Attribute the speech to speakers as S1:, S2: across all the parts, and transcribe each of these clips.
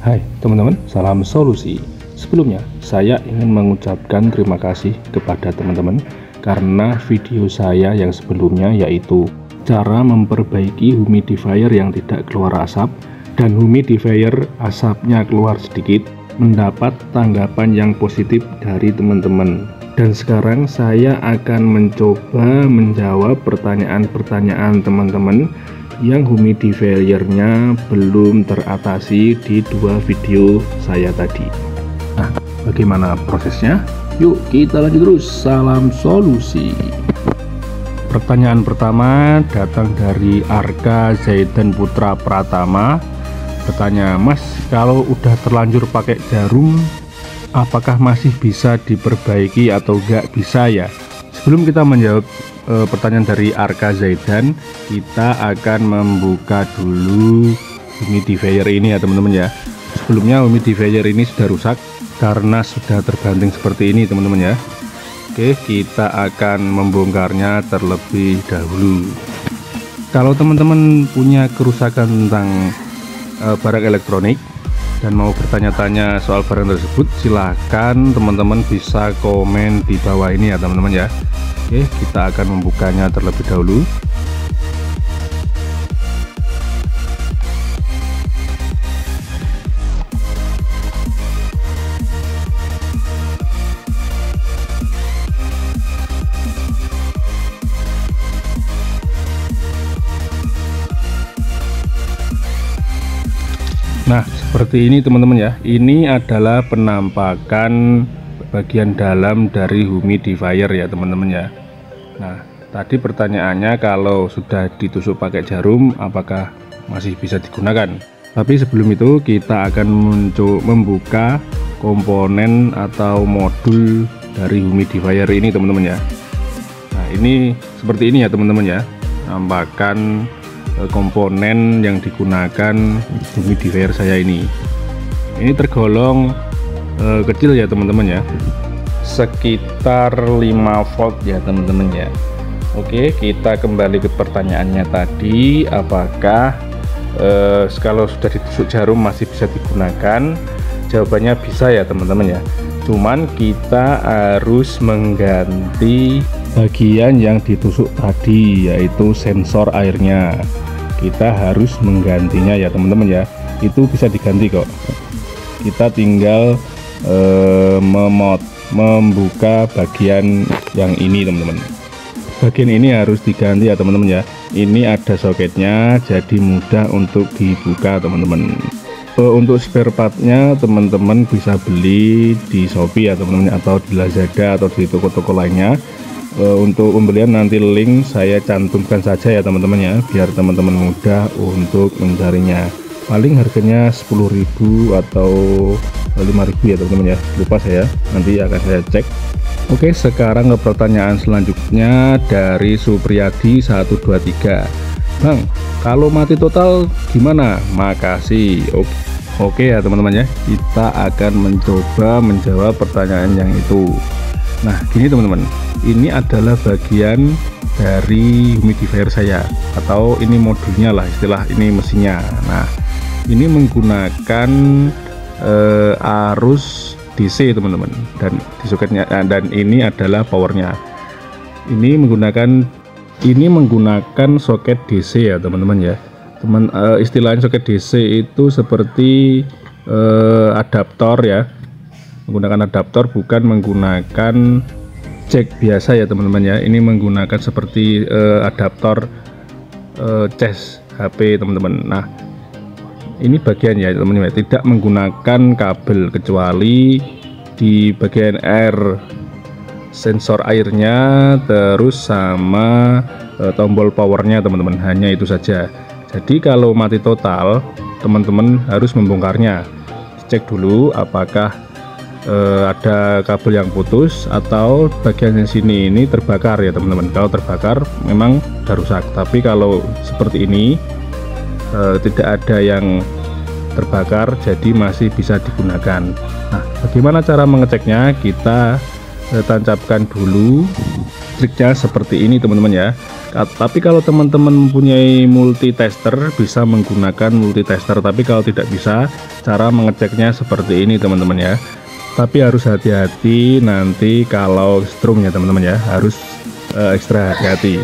S1: Hai teman-teman, salam solusi. Sebelumnya saya ingin mengucapkan terima kasih kepada teman-teman karena video saya yang sebelumnya, yaitu cara memperbaiki humidifier yang tidak keluar asap dan humidifier asapnya keluar sedikit, mendapat tanggapan yang positif dari teman-teman. Dan sekarang saya akan mencoba menjawab pertanyaan-pertanyaan teman-teman yang humidifiernya belum teratasi di dua video saya tadi. Nah, bagaimana prosesnya? Yuk kita lanjut terus. Salam solusi. Pertanyaan pertama datang dari Arka Zaidan Putra Pratama. Bertanya, Mas, kalau udah terlanjur pakai jarum, apakah masih bisa diperbaiki atau enggak bisa ya? Sebelum kita menjawab pertanyaan dari Arka Zaidan, kita akan membuka dulu humidifier ini ya teman-teman ya. Sebelumnya humidifier ini sudah rusak karena sudah terbanting seperti ini teman-teman ya. Oke, kita akan membongkarnya terlebih dahulu. Kalau teman-teman punya kerusakan tentang barang elektronik dan mau bertanya-tanya soal barang tersebut, silahkan teman-teman bisa komen di bawah ini ya teman-teman ya. Oke, kita akan membukanya terlebih dahulu. Nah, seperti ini teman-teman ya. Ini adalah penampakan bagian dalam dari humidifier ya teman-teman ya. Nah, tadi pertanyaannya kalau sudah ditusuk pakai jarum apakah masih bisa digunakan. Tapi sebelum itu kita akan membuka komponen atau modul dari humidifier ini teman-teman ya. Nah, ini seperti ini ya teman-teman ya, penampakan komponen yang digunakan humidifier saya ini. Ini tergolong kecil ya teman-teman ya, sekitar 5 volt ya teman-teman ya. Oke, kita kembali ke pertanyaannya tadi, apakah kalau sudah ditusuk jarum masih bisa digunakan? Jawabannya bisa ya teman-teman ya, cuman kita harus mengganti bagian yang ditusuk tadi, yaitu sensor airnya. Kita harus menggantinya ya teman-teman ya. Itu bisa diganti kok, kita tinggal membuka bagian yang ini teman-teman. Bagian ini harus diganti ya teman-teman ya. Ini ada soketnya, jadi mudah untuk dibuka teman-teman. Untuk spare partnya teman-teman bisa beli di Shopee ya teman-teman, atau di Lazada atau di toko-toko lainnya. Untuk pembelian nanti link saya cantumkan saja ya teman-teman ya, biar teman-teman mudah untuk mencarinya. Paling harganya 10.000 atau 5.000 ya teman-teman ya, lupa saya, nanti akan saya cek. Oke, sekarang ke pertanyaan selanjutnya dari Supriyadi 123. Bang, kalau mati total gimana? Makasih. Oke ya teman-teman ya, kita akan mencoba menjawab pertanyaan yang itu. Nah, gini teman-teman, ini adalah bagian dari humidifier saya, atau ini modulnya lah, istilah ini mesinnya. Nah, ini menggunakan arus DC teman-teman, dan di soketnya, dan ini adalah powernya. Ini menggunakan soket DC ya teman-teman ya. Istilahnya soket DC itu seperti adaptor ya, menggunakan adaptor, bukan menggunakan jack biasa ya teman-teman ya. Ini menggunakan seperti adaptor cas HP teman-teman. Nah, ini bagian ya teman-teman, tidak menggunakan kabel kecuali di bagian sensor airnya, terus sama tombol powernya teman-teman, hanya itu saja. Jadi kalau mati total teman-teman harus membongkarnya, cek dulu apakah ada kabel yang putus atau bagian yang sini ini terbakar ya teman-teman. Kalau terbakar memang sudah rusak, tapi kalau seperti ini tidak ada yang terbakar, jadi masih bisa digunakan. Nah, bagaimana cara mengeceknya? Kita tancapkan dulu. Triknya seperti ini teman-teman ya. Tapi kalau teman-teman mempunyai multitester bisa menggunakan multitester, tapi kalau tidak bisa, cara mengeceknya seperti ini teman-teman ya. Tapi harus hati-hati nanti kalau strum ya teman-teman ya, harus ekstra hati-hati.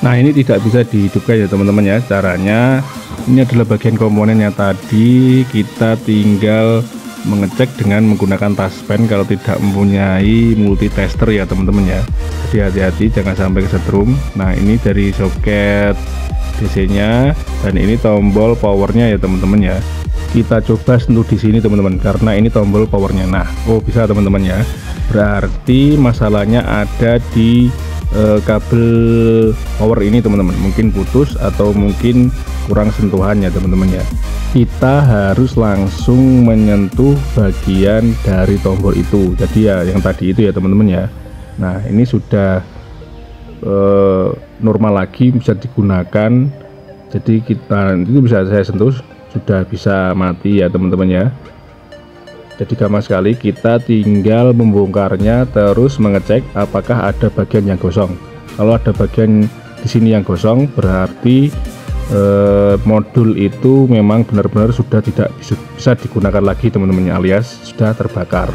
S1: Nah ini tidak bisa dihidupkan ya teman-teman ya. Caranya ini adalah bagian komponennya tadi, kita tinggal mengecek dengan menggunakan taspen kalau tidak mempunyai multitester ya teman-teman ya. Jadi hati-hati jangan sampai kesetrum. Nah ini dari soket DC nya dan ini tombol powernya ya teman-teman ya. Kita coba sentuh di sini teman-teman, karena ini tombol powernya. Nah bisa teman-teman ya, berarti masalahnya ada di kabel power ini teman-teman, mungkin putus atau mungkin kurang sentuhan ya teman-teman ya. Kita harus langsung menyentuh bagian dari tombol itu, jadi ya yang tadi itu ya teman-teman ya. Nah ini sudah normal lagi, bisa digunakan. Jadi kita itu bisa saya sentuh, sudah bisa mati ya teman-teman ya. Jadi gampang sekali, kita tinggal membongkarnya terus mengecek apakah ada bagian yang gosong. Kalau ada bagian di sini yang gosong, berarti modul itu memang benar-benar sudah tidak bisa digunakan lagi teman-teman, alias sudah terbakar.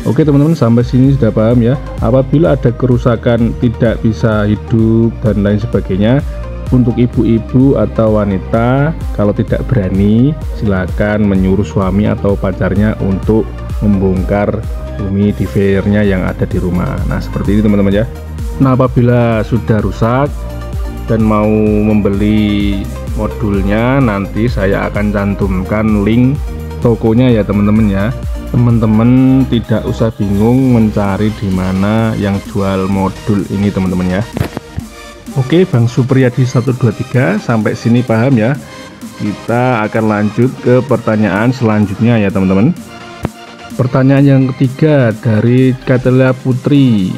S1: Oke teman-teman, sampai sini sudah paham ya. Apabila ada kerusakan tidak bisa hidup dan lain sebagainya, untuk ibu-ibu atau wanita kalau tidak berani, silakan menyuruh suami atau pacarnya untuk membongkar humidifiernya yang ada di rumah. Nah seperti ini teman-teman ya. Nah apabila sudah rusak dan mau membeli modulnya, nanti saya akan cantumkan link tokonya ya teman-teman ya. Teman-teman tidak usah bingung mencari di mana yang jual modul ini teman-teman ya. Oke Bang Supriyadi 123, sampai sini paham ya. Kita akan lanjut ke pertanyaan selanjutnya ya teman-teman. Pertanyaan yang ketiga dari Katelia Putri,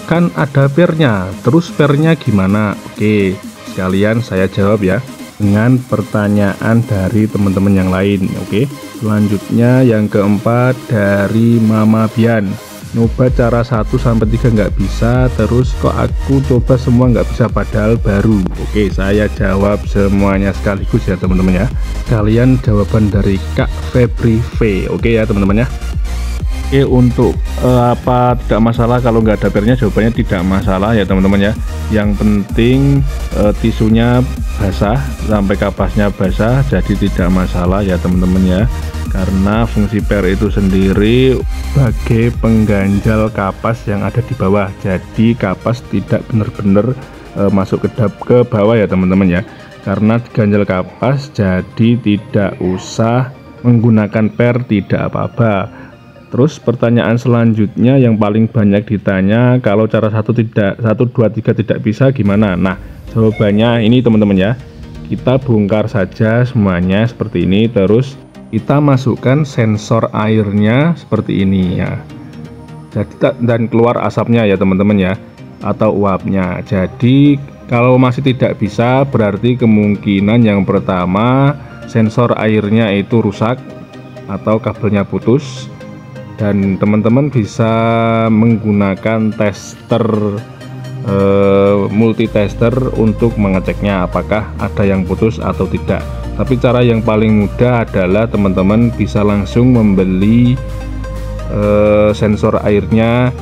S1: kan ada pernya, terus pernya gimana? Oke, sekalian saya jawab ya dengan pertanyaan dari teman-teman yang lain. Oke, selanjutnya yang keempat dari Mama Bian, nyoba cara 1-3 nggak bisa, terus kok aku coba semua nggak bisa padahal baru. Oke, saya jawab semuanya sekaligus ya teman-teman ya. Kalian jawaban dari Kak Febri V. Oke ya teman-teman ya. Oke, untuk apa tidak masalah kalau nggak ada pernya, jawabannya tidak masalah ya teman-teman ya. Yang penting tisunya basah sampai kapasnya basah, jadi tidak masalah ya teman-teman ya. Karena fungsi per itu sendiri sebagai pengganjal kapas yang ada di bawah, jadi kapas tidak benar-benar masuk ke bawah ya teman-teman ya. Karena diganjal kapas, jadi tidak usah menggunakan per, tidak apa-apa. Terus pertanyaan selanjutnya yang paling banyak ditanya, kalau cara 1, 2, 3 tidak bisa gimana? Nah jawabannya ini teman-teman ya, kita bongkar saja semuanya seperti ini, terus kita masukkan sensor airnya seperti ini ya. Jadi dan keluar asapnya ya teman-teman ya, atau uapnya. Jadi kalau masih tidak bisa, berarti kemungkinan yang pertama sensor airnya itu rusak atau kabelnya putus. Dan teman-teman bisa menggunakan tester multitester untuk mengeceknya apakah ada yang putus atau tidak. Tapi cara yang paling mudah adalah teman-teman bisa langsung membeli sensor airnya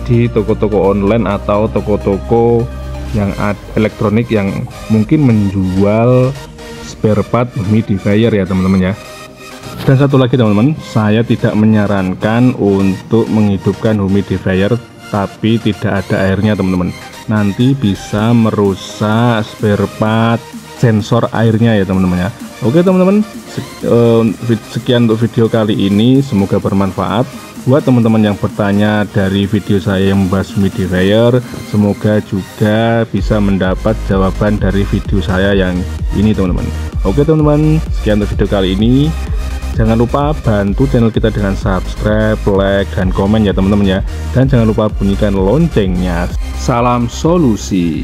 S1: di toko-toko online atau toko-toko yang elektronik yang mungkin menjual spare part humidifier ya teman-teman ya. Dan satu lagi teman-teman, saya tidak menyarankan untuk menghidupkan humidifier tapi tidak ada airnya teman-teman. Nanti bisa merusak spare part sensor airnya ya teman-teman ya. Oke teman-teman, sekian untuk video kali ini, semoga bermanfaat. Buat teman-teman yang bertanya dari video saya yang membahas humidifier, semoga juga bisa mendapat jawaban dari video saya yang ini teman-teman. Oke teman-teman, sekian untuk video kali ini. Jangan lupa bantu channel kita dengan subscribe, like, dan komen ya teman-teman ya. Dan jangan lupa bunyikan loncengnya. Salam solusi.